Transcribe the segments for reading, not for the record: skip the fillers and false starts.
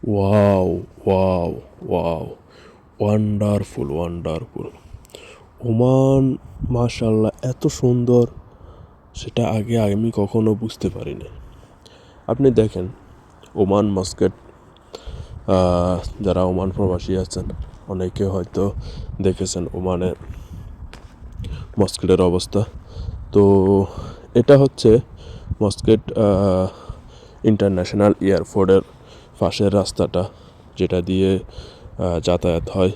Wow, wow, wow! Wonderful, wonderful! Oman মাশাআল্লাহ এত সুন্দর সেটা আগে আমি কখনো বুঝতে পারিনি। আপনি দেখেন ওমান মাস্কেট, যারা ওমান প্রবাসী আছেন অনেকে হয়তো দেখেছেন ওমানের মস্কেটের অবস্থা। তো এটা হচ্ছে মস্কেট ইন্টারন্যাশনাল এয়ারপোর্টের পাশের রাস্তাটা, যেটা দিয়ে যাতায়াত হয়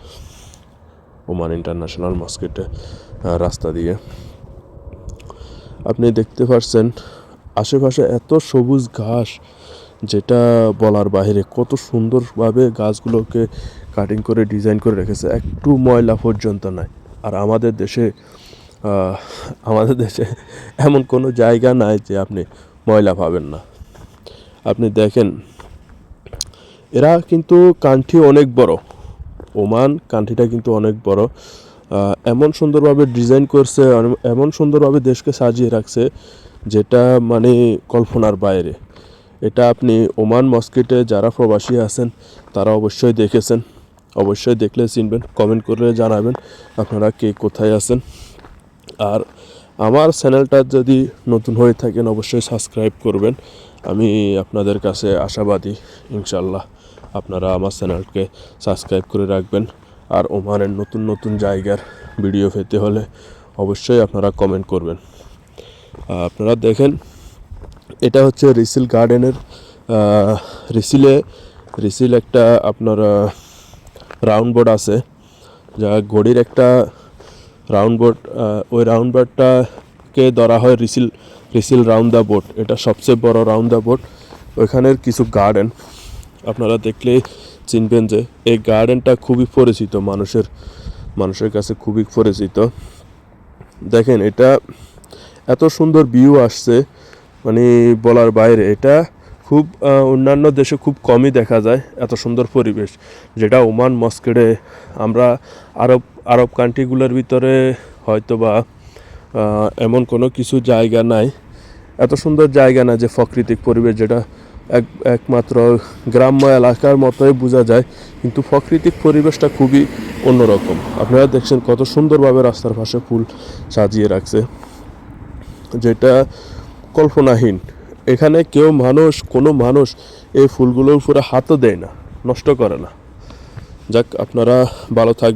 ওমান ইন্টারন্যাশনাল মস্কেটে রাস্তা দিয়ে। আপনি দেখতে পাচ্ছেন আশেপাশে এত সবুজ ঘাস, যেটা বলার বাইরে। কত সুন্দরভাবে গাছগুলোকে কাটিং করে ডিজাইন করে রেখেছে, একটু ময়লা পর্যন্ত নাই। আর আমাদের দেশে এমন কোনো জায়গা নাই যে আপনি ময়লা পাবেন না। আপনি দেখেন এরা কিন্তু কান্ট্রি অনেক বড়, ওমান কান্ট্রিটা কিন্তু অনেক বড়। এমন সুন্দরভাবে ডিজাইন করছে, এমন সুন্দরভাবে দেশকে সাজিয়ে রাখছে, যেটা মানে কল্পনার বাইরে। এটা আপনি ওমান মস্কেটে যারা প্রবাসী আছেন তারা অবশ্যই দেখেছেন, অবশ্যই দেখলে চিনবেন। কমেন্ট করে জানাবেন আপনারা কে কোথায় আছেন। আর আমার চ্যানেলটা যদি নতুন হয়ে থাকেন অবশ্যই সাবস্ক্রাইব করবেন। আমি আপনাদের কাছে আশাবাদী, ইনশাল্লাহ আপনারা আমার চ্যানেলকে সাবস্ক্রাইব করে রাখবেন। আর ওমানের নতুন নতুন জায়গার ভিডিও পেতে হলে অবশ্যই আপনারা কমেন্ট করবেন। আপনারা দেখেন এটা হচ্ছে রিসিল গার্ডেনের রিসিল একটা আপনার রাউন্ড বোর্ড আছে, যা ঘড়ির একটা রাউন্ড বোর্ড। ওই রাউন্ড বোর্ডটাকে ধরা হয় রিসিল রাউন্ড দ্য বোর্ড। এটা সবচেয়ে বড় রাউন্ড দ্য বোর্ড। ওইখানের কিছু গার্ডেন আপনারা দেখলেই চিনবেন যে এই গার্ডেনটা খুবই পরিচিত, মানুষের কাছে খুবই পরিচিত। দেখেন এটা এত সুন্দর ভিউ আসছে, মানে বলার বাইরে। এটা খুব অন্যান্য দেশে খুব কমই দেখা যায় এত সুন্দর পরিবেশ, যেটা ওমান মস্কেটে আমরা আরব কান্ট্রিগুলোর ভিতরে হয়তো বা এমন কোনো কিছু জায়গা নাই, এত সুন্দর জায়গা না যে প্রাকৃতিক পরিবেশ, যেটা একমাত্র গ্রাম্য এলাকার মতোই বোঝা যায়, কিন্তু প্রাকৃতিক পরিবেশটা খুবই অন্যরকম। আপনারা দেখছেন কত সুন্দরভাবে রাস্তার পাশে ফুল সাজিয়ে রাখছে, যেটা কল্পনাহীন। এখানে কোনো মানুষ এই ফুলগুলোর উপরে হাতও দেয় না, নষ্ট করে না। যাক, আপনারা ভালো থাকবেন।